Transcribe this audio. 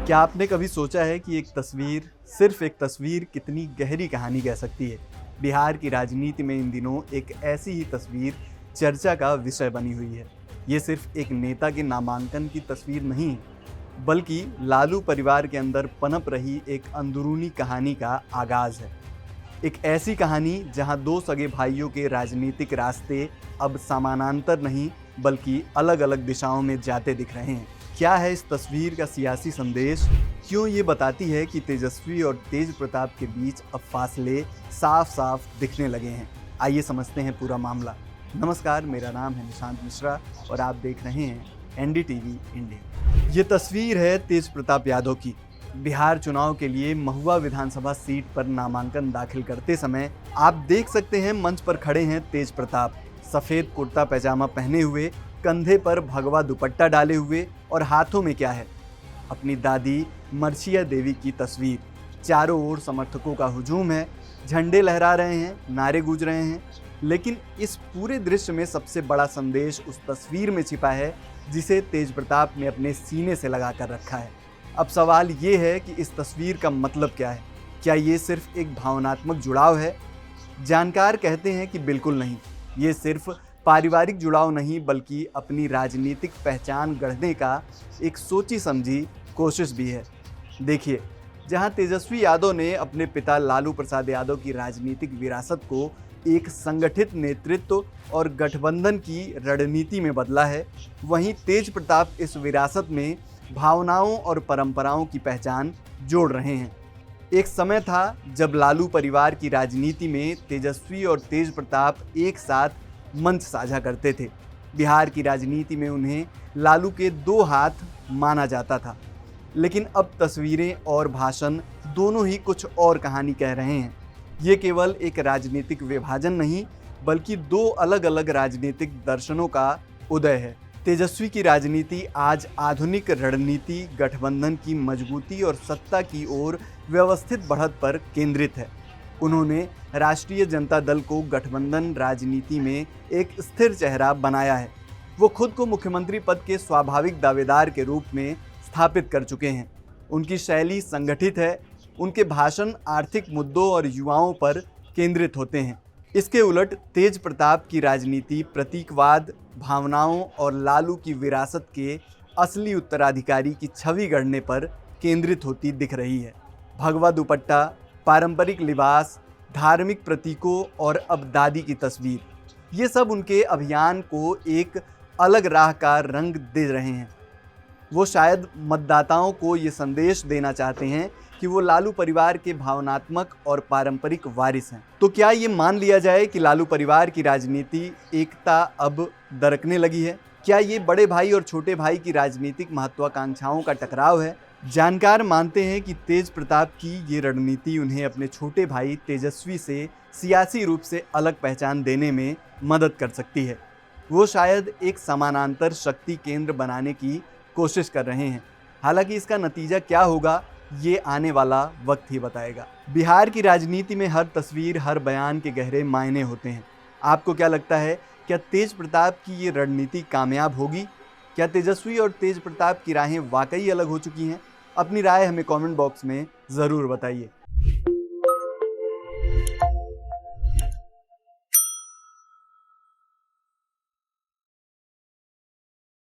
क्या आपने कभी सोचा है कि एक तस्वीर, सिर्फ एक तस्वीर कितनी गहरी कहानी कह सकती है? बिहार की राजनीति में इन दिनों एक ऐसी ही तस्वीर चर्चा का विषय बनी हुई है। ये सिर्फ एक नेता के नामांकन की तस्वीर नहीं है, बल्कि लालू परिवार के अंदर पनप रही एक अंदरूनी कहानी का आगाज है। एक ऐसी कहानी जहां दो सगे भाइयों के राजनीतिक रास्ते अब समानांतर नहीं बल्कि अलग अलग दिशाओं में जाते दिख रहे हैं। क्या है इस तस्वीर का सियासी संदेश? क्यों ये बताती है कि तेजस्वी और तेज प्रताप के बीच अब फासले साफ साफ दिखने लगे हैं? आइए समझते हैं पूरा मामला। नमस्कार, मेरा नाम है निशांत मिश्रा और आप देख रहे हैं एनडीटीवी इंडिया। ये तस्वीर है तेज प्रताप यादव की। बिहार चुनाव के लिए महुआ विधानसभा सीट पर नामांकन दाखिल करते समय आप देख सकते हैं मंच पर खड़े हैं तेज प्रताप, सफ़ेद कुर्ता पैजामा पहने हुए, कंधे पर भगवा दुपट्टा डाले हुए और हाथों में क्या है? अपनी दादी मर्सिया देवी की तस्वीर। चारों ओर समर्थकों का हुजूम है, झंडे लहरा रहे हैं, नारे गूंज रहे हैं। लेकिन इस पूरे दृश्य में सबसे बड़ा संदेश उस तस्वीर में छिपा है जिसे तेज प्रताप ने अपने सीने से लगा कर रखा है। अब सवाल ये है कि इस तस्वीर का मतलब क्या है? क्या ये सिर्फ एक भावनात्मक जुड़ाव है? जानकार कहते हैं कि बिल्कुल नहीं। ये सिर्फ पारिवारिक जुड़ाव नहीं बल्कि अपनी राजनीतिक पहचान गढ़ने का एक सोची समझी कोशिश भी है। देखिए, जहां तेजस्वी यादव ने अपने पिता लालू प्रसाद यादव की राजनीतिक विरासत को एक संगठित नेतृत्व और गठबंधन की रणनीति में बदला है, वहीं तेज प्रताप इस विरासत में भावनाओं और परंपराओं की पहचान जोड़ रहे हैं। एक समय था जब लालू परिवार की राजनीति में तेजस्वी और तेज प्रताप एक साथ मंच साझा करते थे। बिहार की राजनीति में उन्हें लालू के दो हाथ माना जाता था। लेकिन अब तस्वीरें और भाषण दोनों ही कुछ और कहानी कह रहे हैं। ये केवल एक राजनीतिक विभाजन नहीं बल्कि दो अलग अलग राजनीतिक दर्शनों का उदय है। तेजस्वी की राजनीति आज आधुनिक रणनीति, गठबंधन की मजबूती और सत्ता की ओर व्यवस्थित बढ़त पर केंद्रित है। उन्होंने राष्ट्रीय जनता दल को गठबंधन राजनीति में एक स्थिर चेहरा बनाया है। वो खुद को मुख्यमंत्री पद के स्वाभाविक दावेदार के रूप में स्थापित कर चुके हैं। उनकी शैली संगठित है, उनके भाषण आर्थिक मुद्दों और युवाओं पर केंद्रित होते हैं। इसके उलट तेज प्रताप की राजनीति प्रतीकवाद, भावनाओं और लालू की विरासत के असली उत्तराधिकारी की छवि गढ़ने पर केंद्रित होती दिख रही है। भगवा दुपट्टा, पारंपरिक लिबास, धार्मिक प्रतीकों और अब दादी की तस्वीर, ये सब उनके अभियान को एक अलग राह का रंग दे रहे हैं। वो शायद मतदाताओं को ये संदेश देना चाहते हैं कि वो लालू परिवार के भावनात्मक और पारंपरिक वारिस हैं। तो क्या ये मान लिया जाए कि लालू परिवार की राजनीति एकता अब दरकने लगी है? क्या ये बड़े भाई और छोटे भाई की राजनीतिक महत्वाकांक्षाओं का टकराव है? जानकार मानते हैं कि तेज प्रताप की ये रणनीति उन्हें अपने छोटे भाई तेजस्वी से सियासी रूप से अलग पहचान देने में मदद कर सकती है। वो शायद एक समानांतर शक्ति केंद्र बनाने की कोशिश कर रहे हैं। हालांकि इसका नतीजा क्या होगा ये आने वाला वक्त ही बताएगा। बिहार की राजनीति में हर तस्वीर, हर बयान के गहरे मायने होते हैं। आपको क्या लगता है, क्या तेज प्रताप की ये रणनीति कामयाब होगी? क्या तेजस्वी और तेज प्रताप की राहें वाकई अलग हो चुकी हैं? अपनी राय हमें कमेंट बॉक्स में ज़रूर बताइए।